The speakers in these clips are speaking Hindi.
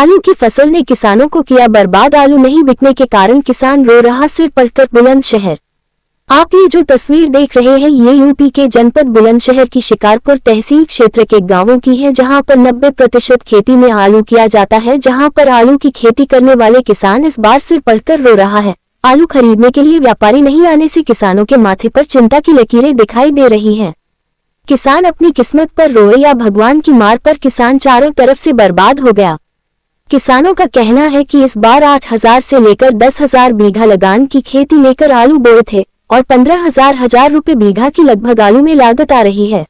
आलू की फसल ने किसानों को किया बर्बाद। आलू नहीं बिकने के कारण किसान रो रहा, सिर पड़कर बुलंदशहर। आप ये जो तस्वीर देख रहे हैं ये यूपी के जनपद बुलंदशहर की शिकारपुर तहसील क्षेत्र के गांवों की है, जहां पर 90% खेती में आलू किया जाता है। जहां पर आलू की खेती करने वाले किसान इस बार सिर पड़कर रो रहा है। आलू खरीदने के लिए व्यापारी नहीं आने से किसानों के माथे पर चिंता की लकीरें दिखाई दे रही हैं। किसान अपनी किस्मत पर रोए या भगवान की मार पर, किसान चारों तरफ से बर्बाद हो गया। किसानों का कहना है कि इस बार 8,000 से लेकर 10,000 बीघा लगान की खेती लेकर आलू बोए थे और 15,000 रुपए बीघा की लगभग आलू में लागत आ रही है,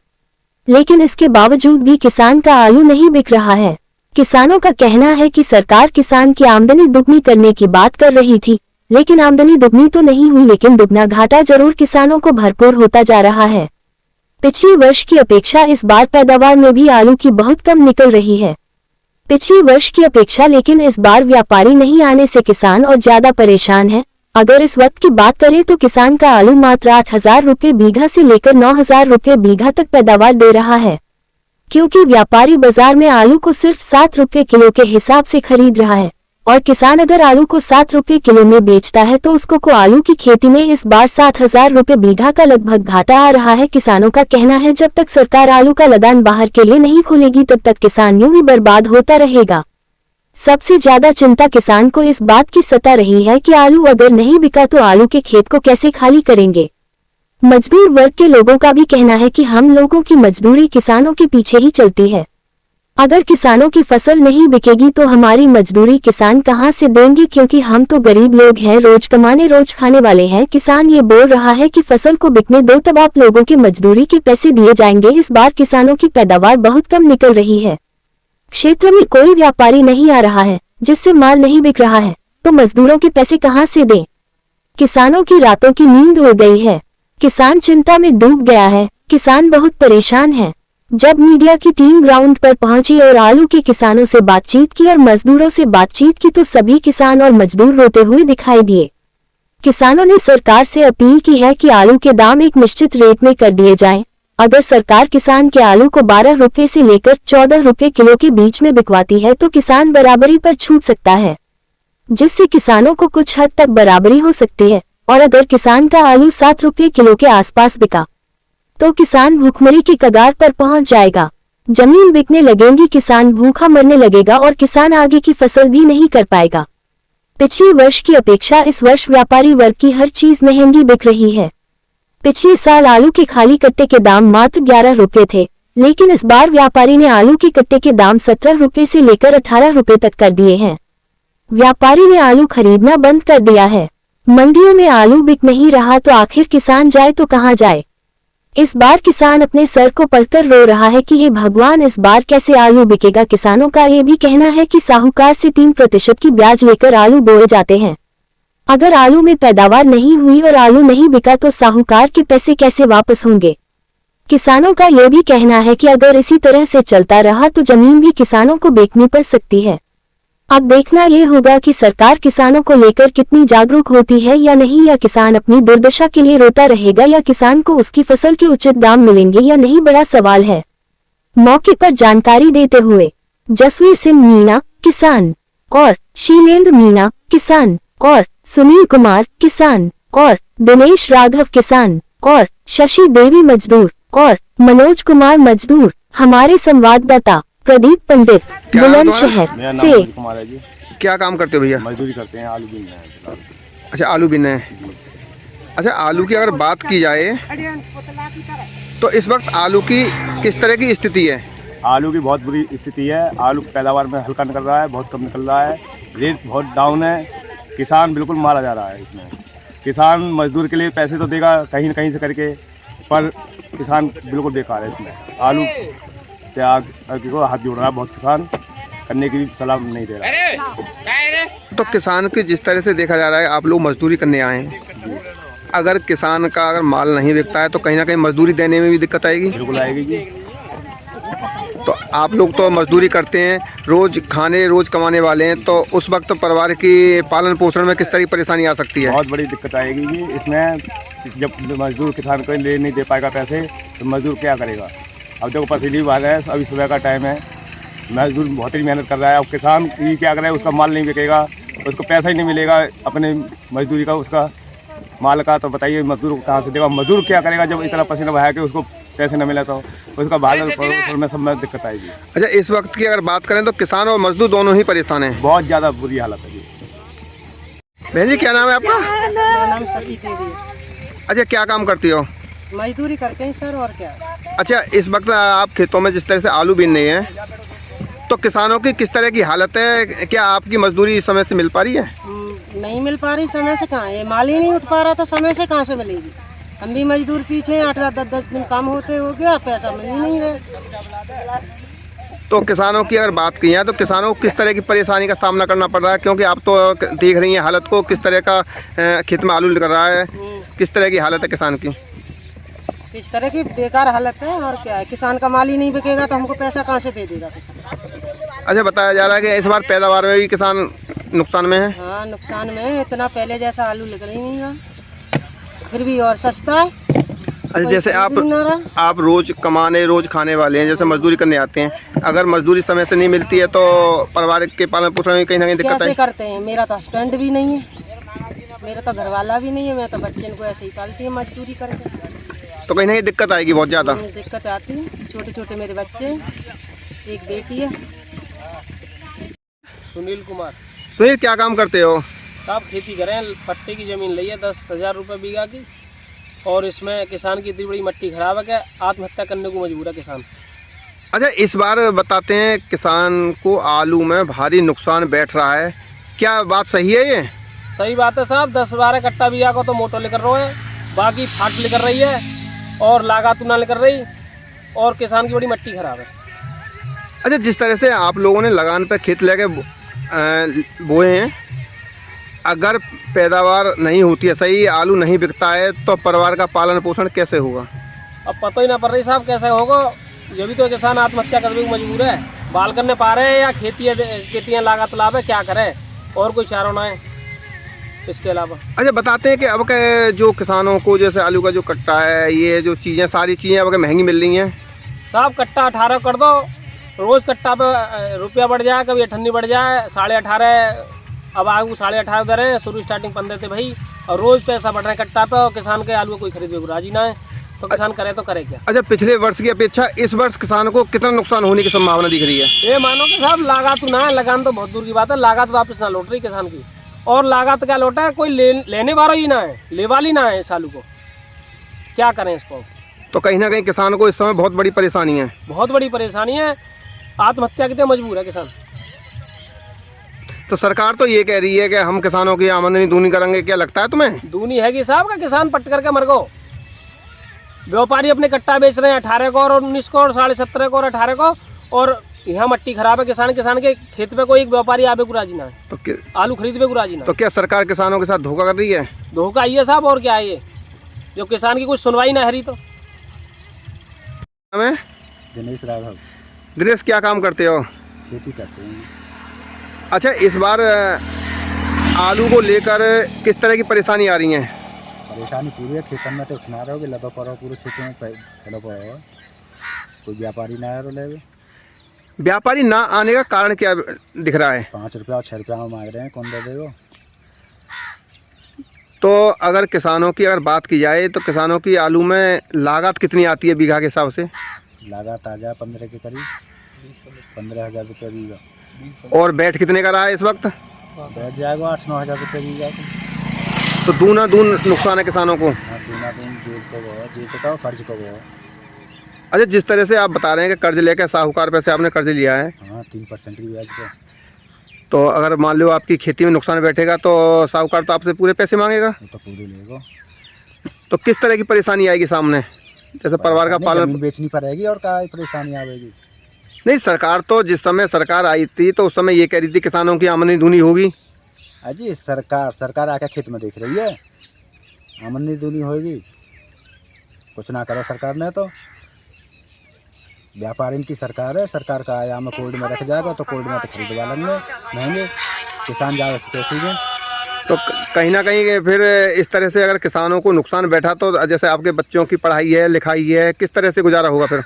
लेकिन इसके बावजूद भी किसान का आलू नहीं बिक रहा है। किसानों का कहना है कि सरकार किसान की आमदनी दुगनी करने की बात कर रही थी, लेकिन आमदनी दुगनी तो नहीं हुई, लेकिन दुगना घाटा जरूर किसानों को भरपूर होता जा रहा है। पिछले वर्ष की अपेक्षा इस बार पैदावार में भी आलू की बहुत कम निकल रही है। पिछले वर्ष की अपेक्षा लेकिन इस बार व्यापारी नहीं आने से किसान और ज्यादा परेशान है। अगर इस वक्त की बात करें तो किसान का आलू मात्र 8,000 रुपए बीघा से लेकर 9,000 रुपए बीघा तक पैदावार दे रहा है, क्योंकि व्यापारी बाजार में आलू को सिर्फ 7 रुपए किलो के हिसाब से खरीद रहा है और किसान अगर आलू को 7 रुपए किलो में बेचता है तो उसको आलू की खेती में इस बार 7,000 रुपए बीघा का लगभग घाटा आ रहा है। किसानों का कहना है जब तक सरकार आलू का लदान बाहर के लिए नहीं खोलेगी तब तक किसान यूं ही बर्बाद होता रहेगा। सबसे ज्यादा चिंता किसान को इस बात की सता रही है कि आलू अगर नहीं बिका तो आलू के खेत को कैसे खाली करेंगे। मजदूर वर्ग के लोगों का भी कहना है कि हम लोगों की मजदूरी किसानों के पीछे ही चलती है। अगर किसानों की फसल नहीं बिकेगी तो हमारी मजदूरी किसान कहां से देंगे, क्योंकि हम तो गरीब लोग हैं, रोज कमाने रोज खाने वाले हैं। किसान ये बोल रहा है कि फसल को बिकने दो तब आप लोगों के मजदूरी के पैसे दिए जाएंगे। इस बार किसानों की पैदावार बहुत कम निकल रही है। क्षेत्र में कोई व्यापारी नहीं आ रहा है, जिससे माल नहीं बिक रहा है, तो मजदूरों के पैसे कहां से दें। किसानों की रातों की नींद उड़ गई है। किसान चिंता में डूब गया है। किसान बहुत परेशान है। जब मीडिया की टीम ग्राउंड पर पहुंची और आलू के किसानों से बातचीत की और मजदूरों से बातचीत की तो सभी किसान और मजदूर रोते हुए दिखाई दिए। किसानों ने सरकार से अपील की है कि आलू के दाम एक निश्चित रेट में कर दिए जाएं। अगर सरकार किसान के आलू को 12 रुपए से लेकर 14 रुपए किलो के बीच में बिकवाती है तो किसान बराबरी पर छूट सकता है, जिससे किसानों को कुछ हद तक बराबरी हो सकती है। और अगर किसान का आलू 7 रुपए किलो के आसपास बिका तो किसान भूखमरी की कगार पर पहुंच जाएगा। जमीन बिकने लगेगी, किसान भूखा मरने लगेगा और किसान आगे की फसल भी नहीं कर पाएगा। पिछले वर्ष की अपेक्षा इस वर्ष व्यापारी वर्ग की हर चीज महंगी बिक रही है। पिछले साल आलू के खाली कट्टे के दाम मात्र 11 रुपए थे, लेकिन इस बार व्यापारी ने आलू के कट्टे के दाम 17 रुपए से लेकर 18 रुपए तक कर दिए हैं। व्यापारी ने आलू खरीदना बंद कर दिया है। मंडियों में आलू बिक नहीं रहा तो आखिर किसान जाए तो कहां जाए। इस बार किसान अपने सर को पकड़कर रो रहा है कि हे भगवान, इस बार कैसे आलू बिकेगा। किसानों का ये भी कहना है कि साहूकार से 3% की ब्याज लेकर आलू बोए जाते हैं। अगर आलू में पैदावार नहीं हुई और आलू नहीं बिका तो साहूकार के पैसे कैसे वापस होंगे। किसानों का ये भी कहना है कि अगर इसी तरह से चलता रहा तो जमीन भी किसानों को बेचनी पड़ सकती है। अब देखना ये होगा कि सरकार किसानों को लेकर कितनी जागरूक होती है या नहीं, या किसान अपनी दुर्दशा के लिए रोता रहेगा, या किसान को उसकी फसल के उचित दाम मिलेंगे या नहीं, बड़ा सवाल है। मौके पर जानकारी देते हुए जसवीर सिंह मीणा किसान और शीलेंद्र मीणा किसान और सुनील कुमार किसान और दिनेश राघव किसान और शशि देवी मजदूर और मनोज कुमार मजदूर। हमारे संवाददाता प्रदीप पंडित बुलंदशहर से। क्या काम करते हो भैया? मजदूरी करते हैं, आलू बीन रहे हैं। अच्छा, आलू बीन रहे हैं। अच्छा, आलू की अगर बात की जाए तो इस वक्त आलू की किस तरह की स्थिति है? आलू की बहुत बुरी स्थिति है। आलू पैदावार में हल्का निकल रहा है, बहुत कम निकल रहा है, रेट बहुत डाउन है। किसान बिल्कुल मारा जा रहा है इसमें। किसान मजदूर के लिए पैसे तो देगा कहीं न कहीं से करके, पर किसान बिल्कुल बेकार है इसमें। आलू त्याग को हाथ जोड़ रहा है, बहुत किसान करने की सलाह नहीं दे रहा है। तो किसान की जिस तरह से देखा जा रहा है, आप लोग मजदूरी करने आए हैं, अगर किसान का अगर माल नहीं बिकता है तो कहीं ना कहीं मजदूरी देने में भी दिक्कत आएगी। बिल्कुल आएगी जी। तो आप लोग तो मजदूरी करते हैं, रोज कमाने वाले हैं, तो उस वक्त परिवार की पालन पोषण में किस तरह की परेशानी आ सकती है? बहुत बड़ी दिक्कत आएगी जी इसमें। जब मजदूर किसान को ले नहीं दे पाएगा पैसे तो मजदूर क्या करेगा। अब देखो पसीली भाग है, अभी सुबह का टाइम है, मजदूर बहुत ही मेहनत कर रहा है। अब किसान ये क्या करे, उसका माल नहीं बिकेगा, उसको पैसा ही नहीं मिलेगा अपने मजदूरी का, उसका माल का। तो बताइए मजदूर को कहाँ से देगा? मजदूर क्या करेगा जब इतना पसीना बहा के उसको पैसे न मिले? तो उसका भागल में सब में दिक्कत आएगी। अच्छा, इस वक्त की अगर बात करें तो किसान और मजदूर दोनों ही परेशान हैं। बहुत ज़्यादा बुरी हालत है जी। बहन जी, क्या नाम है आपका? मेरा नाम शशि देवी है। अच्छा, क्या काम करती हो? मजदूरी करते हैं सर, और क्या। अच्छा, इस वक्त आप खेतों में जिस तरह से आलू बीन रही हैं, तो किसानों की किस तरह की हालत है? क्या आपकी मजदूरी इस समय से मिल पा रही है? नहीं मिल पा रही समय से। कहाँ, ये माल ही नहीं उठ पा रहा, तो समय से कहाँ से मिलेगी? हम भी मजदूर पीछे हैं, 8-10 दिन काम होते हो गया, पैसा मिल ही नहीं रहा। तो किसानों की अगर बात की है तो किसानों को किस तरह की परेशानी का सामना करना पड़ रहा है? क्योंकि आप तो देख रही हैं हालत को, किस तरह का खेत में आलू निकल रहा है, किस तरह की हालत है किसान की? इस तरह की बेकार हालत है, और क्या है। किसान का माल ही नहीं बिकेगा तो हमको पैसा कहाँ से दे देगा किसान? अच्छा, बताया जा रहा है कि इस बार पैदावार में भी किसान नुकसान में है। हाँ, नुकसान में है। इतना पहले जैसा आलू निकल ही नहीं रहा, फिर भी और सस्ता है। अच्छा, जैसे आप रोज कमाने रोज खाने वाले हैं, जैसे मजदूरी करने आते हैं, अगर मजदूरी समय से नहीं मिलती है तो परिवार के पालन पोषण में कहीं ना कहीं दिक्कत कैसे है? करते हैं? मेरा तो हस्बैंड भी नहीं है, मेरा तो घरवाला भी नहीं है, मैं तो बच्चे को ऐसे ही पालती हूँ मजदूरी करके। तो कहीं ना कहीं दिक्कत आएगी बहुत ज़्यादा। दिक्कत आती है। छोटे छोटे मेरे बच्चे, एक बेटी है। सुनील कुमार सुनील, क्या काम करते हो? साहब खेती करें, पट्टे की ज़मीन ली है 10,000 रुपये बीघा की, और इसमें किसान की इतनी बड़ी मट्टी खराब है कि आत्महत्या करने को मजबूर है किसान। अच्छा, इस बार बताते हैं किसान को आलू में भारी नुकसान बैठ रहा है, क्या बात सही है ये? सही बात है साहब। 10-12 कट्टा बीघा को तो मोटर लेकर रहे हैं, बाकी फाट लेकर रही है और लागत ना लेकर रही, और किसान की बड़ी मट्टी खराब है। अच्छा, जिस तरह से आप लोगों ने लगान पे खेत लेके बोए हैं, अगर पैदावार नहीं होती है, सही आलू नहीं बिकता है, तो परिवार का पालन पोषण कैसे होगा? अब पता ही ना पड़ रही साहब कैसे होगा। ये भी तो किसान आत्महत्या करने को मजबूर है, बाल करने पा रहे हैं या खेतियाँ लागत लाभ है, क्या करें, और कोई चारों ना है इसके अलावा। अच्छा, बताते हैं कि अब के जो किसानों को जैसे आलू का जो कट्टा है, ये जो चीज़ें सारी चीज़ें अब महंगी मिल रही हैं। साहब कट्टा 18 कर दो, रोज़ कट्टा पे रुपया बढ़ जाए, कभी 18 बढ़ जाए, 18.5। अब आगू 18.5 दर है, शुरू स्टार्टिंग 15 थे भाई, और रोज़ पैसा बढ़ रहा है कट्टा पे, और किसान के आलू कोई खरीदे राजी ना है, तो किसान करे तो करे क्या? अच्छा, पिछले वर्ष की अपेक्षा इस वर्ष किसान को कितना नुकसान होने की संभावना दिख रही है? ये मानो कि साहब लागत ना है, लगान तो बहुत दूर की बात है, लागत वापस ना लौट रही किसान की, और लागत क्या लौटा है, कोई लेने वाला ही ना है, लेवाली ना है इस आलू को, क्या करें इसको? तो कहीं ना कहीं किसान को इस समय बहुत बड़ी परेशानी है। बहुत बड़ी परेशानी है, आत्महत्या के लिए मजबूर है किसान। तो सरकार तो ये कह रही है कि हम किसानों की आमदनी दूनी करेंगे, क्या लगता है तुम्हें? दूनी है कि साहब का किसान पट करके मर गो। व्यापारी अपने कट्टा बेच रहे हैं 18 को और 19 को और 17.5 को और 18 को, और यहाँ मट्टी खराब है, किसान के खेत पे कोई एक व्यापारी आवे को राजी ना है, तो आलू खरीदने को राजी ना। तो क्या सरकार किसानों के साथ धोखा कर रही है? धोखा ही है साहब, और क्या है ये, जो किसान की कुछ सुनवाई ना है। तो हमें दिनेश राघव। दिनेश, क्या काम करते हो? खेती करते हैं। अच्छा, इस बार आलू को लेकर किस तरह की परेशानी आ रही है? परेशानी पूरी है, खेतों में तो उठना रहोगे, लदो पड़ो पूरे खेतों में फैलो पड़ो, कोई व्यापारी ना आ रहे। व्यापारी ना आने का कारण क्या दिख रहा है? 5 रुपया और 6 रुपया में मांग रहे हैं, कौन दे देगा? तो अगर किसानों की अगर बात की जाए तो किसानों की आलू में लागत कितनी आती है बीघा के हिसाब से? लागत आ जाए 15 के करीब, 15,000 रुपये बीघा। और बैठ कितने का रहा है इस वक्त? बैठ जाएगा 8-9 हज़ार रुपये बीघा। तो दूना दून नुकसान है किसानों को। हाँ, दूना दून जेल को कर्ज को गो। अच्छा, जिस तरह से आप बता रहे हैं कि कर्ज लेकर साहूकार पे से आपने कर्ज लिया है, हाँ, 3% की ब्याज पे। तो अगर मान लो आपकी खेती में नुकसान बैठेगा तो साहूकार तो आपसे पूरे पैसे मांगेगा। वो तो पूरे लेगा। तो किस तरह की परेशानी आएगी सामने? जैसे परिवार का पालन जमीन बेचनी पड़ेगी, और क्या परेशानी आएगी? नहीं, सरकार तो जिस समय सरकार आई थी तो उस समय ये कह रही थी किसानों की आमदनी दूनी होगी। अजी सरकार आके खेत में देख रही है, आमदनी दूनी होगी, कुछ ना करो सरकार ने। तो व्यापारी की सरकार है, सरकार का आया में कोर्ट में रख जाएगा, तो कोर्ट में तो खरीदवा लेंगे महंगे, किसान ज़्यादा सीखेंगे। तो कहीं ना कहीं फिर इस तरह से अगर किसानों को नुकसान बैठा तो जैसे आपके बच्चों की पढ़ाई है, लिखाई है, किस तरह से गुजारा होगा फिर?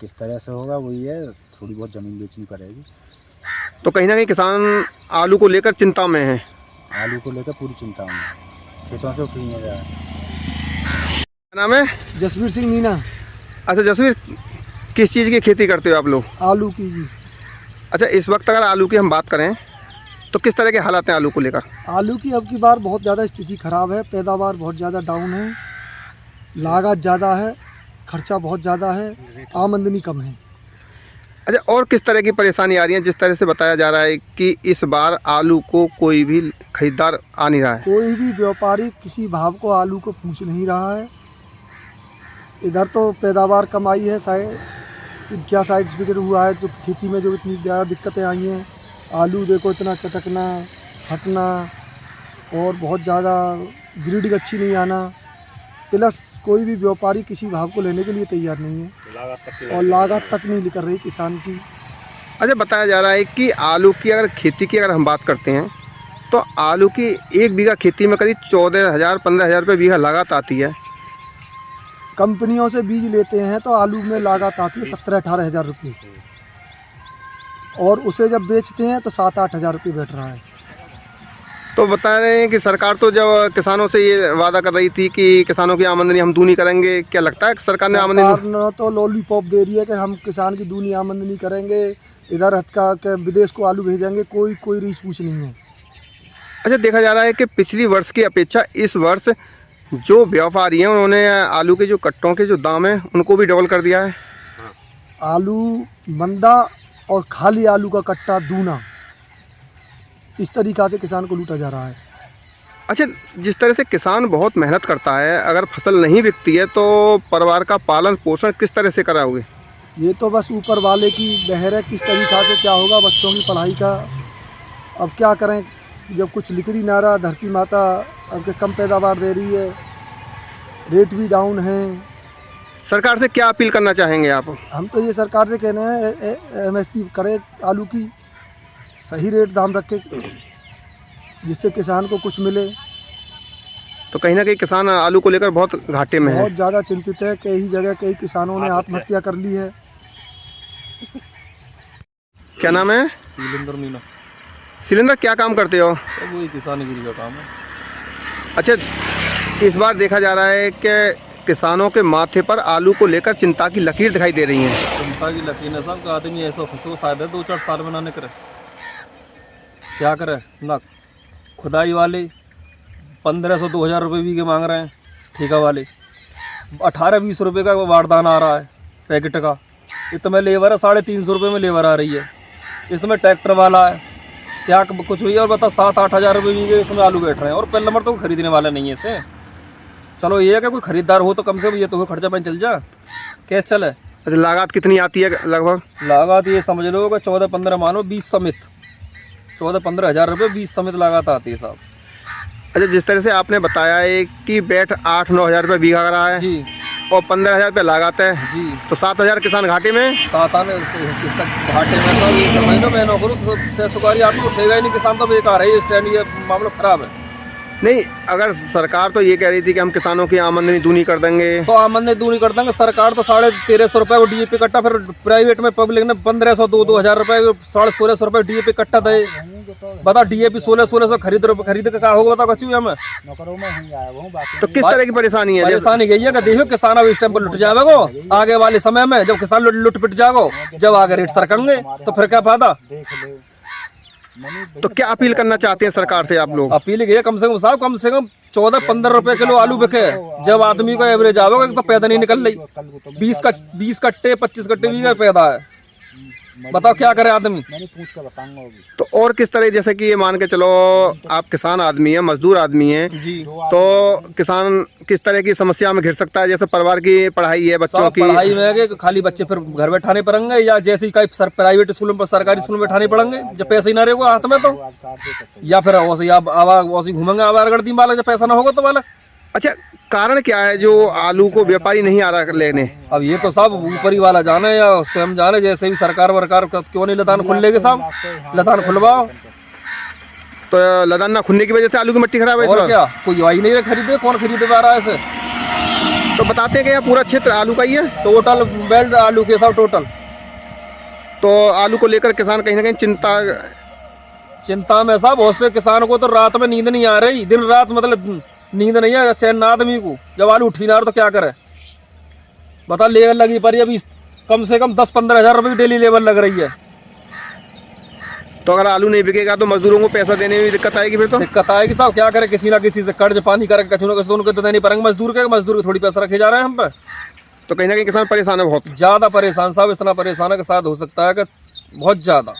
किस तरह से होगा वही है, थोड़ी बहुत ज़मीन बेचनी पड़ेगी। तो कहीं ना कहीं किसान आलू को लेकर चिंता में है। आलू को लेकर पूरी चिंता में, खेतों से उठ नहीं रहा है। क्या नाम है? जसवीर सिंह मीना। अच्छा जसवीर, किस चीज़ की खेती करते हो आप लोग? आलू की भी। अच्छा, इस वक्त अगर आलू की हम बात करें तो किस तरह के हालात हैं आलू को लेकर? आलू की अब की बार बहुत ज़्यादा स्थिति ख़राब है, पैदावार बहुत ज़्यादा डाउन है, लागत ज़्यादा है, खर्चा बहुत ज़्यादा है, आमदनी कम है। अच्छा, और किस तरह की परेशानी आ रही है? जिस तरह से बताया जा रहा है कि इस बार आलू को कोई भी खरीदार आ नहीं रहा है। कोई भी व्यापारी किसी भाव को आलू को पूछ नहीं रहा है। इधर तो पैदावार कम आई है, क्या सर्टिफिकेट हुआ है, जो खेती में जो इतनी ज़्यादा दिक्कतें आई हैं, आलू देखो इतना चटकना, फटना और बहुत ज़्यादा ग्रेडिंग अच्छी नहीं आना, प्लस कोई भी व्यापारी किसी भाव को लेने के लिए तैयार नहीं है और लागत तक नहीं कर रही किसान की। अच्छा, बताया जा रहा है कि आलू की अगर खेती की अगर हम बात करते हैं तो आलू की 1 बीघा खेती में करीब 14,000-15,000 रुपये बीघा लागत आती है। कंपनियों से बीज लेते हैं तो आलू में लागत आती है 17-18 हज़ार रुपये, और उसे जब बेचते हैं तो 7-8 हज़ार रुपये बैठ रहा है। तो बता रहे हैं कि सरकार तो जब किसानों से ये वादा कर रही थी कि किसानों की आमदनी हम दूनी करेंगे, क्या लगता है सरकार ने आमदनी तो लॉलीपॉप दे रही है कि हम किसान की दूनी आमदनी करेंगे, इधर हत्या के विदेश को आलू भेजेंगे, कोई रीछ पूछ नहीं है। अच्छा, देखा जा रहा है कि पिछली वर्ष की अपेक्षा इस वर्ष जो व्यापारी हैं उन्होंने आलू के जो कट्टों के जो दाम हैं उनको भी डबल कर दिया है। आलू मंदा और खाली आलू का कट्टा दूना, इस तरीक़ा से किसान को लूटा जा रहा है। अच्छा, जिस तरह से किसान बहुत मेहनत करता है, अगर फसल नहीं बिकती है तो परिवार का पालन पोषण किस तरह से कराओगे? ये तो बस ऊपर वाले की बहर है, किस तरीक़ा से क्या होगा बच्चों की पढ़ाई का। अब क्या करें, जब कुछ लिख ही ना रहा, धरती माता अब के कम पैदावार दे रही है, रेट भी डाउन है। सरकार से क्या अपील करना चाहेंगे आप? हम तो ये सरकार से कहना है MSP करे, आलू की सही रेट दाम रखे जिससे किसान को कुछ मिले। तो कहीं ना कहीं किसान आलू को लेकर बहुत घाटे में है। बहुत ज़्यादा चिंतित है, कई जगह कई किसानों ने आत्महत्या कर ली है। क्या नाम है? सिलेंडर मीना। सिलेंडर, क्या काम करते हो? तो वही किसानगिरी का काम है। अच्छा, इस बार देखा जा रहा है कि किसानों के माथे पर आलू को लेकर चिंता की लकीर दिखाई दे रही है। चिंता की लकीर है साहब, आदमी ऐसा फंसो शायद 2-4 साल में ना निकले, क्या करे ना। खुदाई वाले 1500-2000 रुपये बीघे मांग रहे हैं, ठेका वाले 18-20 रुपये का वारदान आ रहा है पैकेट का। इसमें लेबर है 350 रुपये में लेबर आ रही है, इसमें ट्रैक्टर वाला है, क्या कुछ हुई है। और बता 7-8 हज़ार रुपये बीघे इसमें आलू बैठ रहे हैं, और पहले नंबर तो खरीदने वाला नहीं है इसे। चलो ये है कि कोई खरीदार हो तो कम से कम ये तो खर्चा पानी चल जा, कैसे चले। अच्छा, लागत कितनी आती है लगभग? लागत ये समझ लो कि 14-15 मानो 20 समित 14-15 हज़ार रुपये 20 समित लागत आती है साहब। अच्छा, जिस तरह से आपने बताया है कि बैठ 8-9 हज़ार रुपये बीघा रहा है जी, और 15,000 रुपये लागत है जी, तो 7,000 किसान घाटे में। सात आने घाटे में तो ये समझ लो मैं नौकरों से सुकारी आलू उठेगा ही नहीं, किसान तो बेकार है। ये स्टैंड, ये मामला ख़राब है। नहीं, अगर सरकार तो ये कह रही थी कि हम किसानों की आमदनी दूनी कर देंगे, तो आमदनी दूनी कर देंगे। सरकार तो 1350 रुपये को DAP कट्टा, फिर प्राइवेट में पब्लिक ने 1500 2-2000 रुपये 1650 रुपये DAP कट्टा दे। बता DAP 1600 खरीद के क्या होगा, बताओ कच्ची हमें। तो किस तरह की परेशानी है? परेशानी यही है कि देखो किसान अब इस टाइम पर लुट जाएगा, आगे वाले समय में जब किसान लुट पिट जाएगा, जब आगे रेट सरकेंगे तो फिर क्या फायदा। तो क्या अपील करना चाहते हैं सरकार से आप लोग? अपील ये कम से कम साहब, कम से कम 14-15 रुपए किलो आलू बिके, जब आदमी को एवरेज आवेगा तो पैदा नहीं निकल रही। 20 कट्टे 25 कट्टे भी पैदा है, बताओ क्या करे आदमी। तो और किस तरह, जैसे कि ये मान के चलो आप किसान आदमी है, मजदूर आदमी है जी, तो किसान किस तरह की समस्या में घिर सकता है? जैसे परिवार की पढ़ाई है, बच्चों की पढ़ाई में है कि खाली बच्चे फिर घर बैठाने पड़ेंगे, या जैसे ही प्राइवेट स्कूल में सरकारी स्कूल में बैठाने पड़ेंगे जब पैसे ही ना रहेगा हाथ में, तो या फिर वैसे घूमेंगे आवारगर्दी वाला जब पैसा ना होगा तो वाला। अच्छा, कारण क्या है जो आलू को व्यापारी नहीं आ रहा लेने? अब ये तो सब ऊपरी वाला जाने या स्वयं जाने, जैसे भी सरकार वरकार क्यों नहीं लदान खुल लेगी साहब, लदान खुलवाओ। तो लदान ना खुलने की वजह से आलू की मिट्टी खराब है। और क्या, कोई आई नहीं खरीदे, कौन खरीदे पा रहा है इसे। तो बताते हैं कि यह पूरा क्षेत्र आलू का ही है, टोटल बेल्ट आलू के साथ टोटल। तो आलू को लेकर किसान कहीं ना कहीं चिंता में साहब, बहुत से किसानों को तो रात में नींद नहीं आ रही, दिन रात मतलब नींद नहीं है चैन ना आदमी को। जब आलू उठी ना रहा तो क्या करे बता। लेबर लगी पड़ी अभी कम से कम 10-15 हज़ार रुपये की डेली लेबर लग रही है। तो अगर आलू नहीं बिकेगा तो मजदूरों को पैसा देने में भी दिक्कत आएगी। फिर तो दिक्कत आएगी साहब, क्या करे, किसी ना किसी से कर्ज पानी करके कचू ना कचू उनको तो देने पड़ेंगे। मजदूर के थोड़ी पैसा रखे जा रहे हैं हम पे। तो कहीं ना कहीं किसान परेशान है, बहुत ज़्यादा परेशान साहब, इतना परेशान है कि शायद हो सकता है कि बहुत ज़्यादा।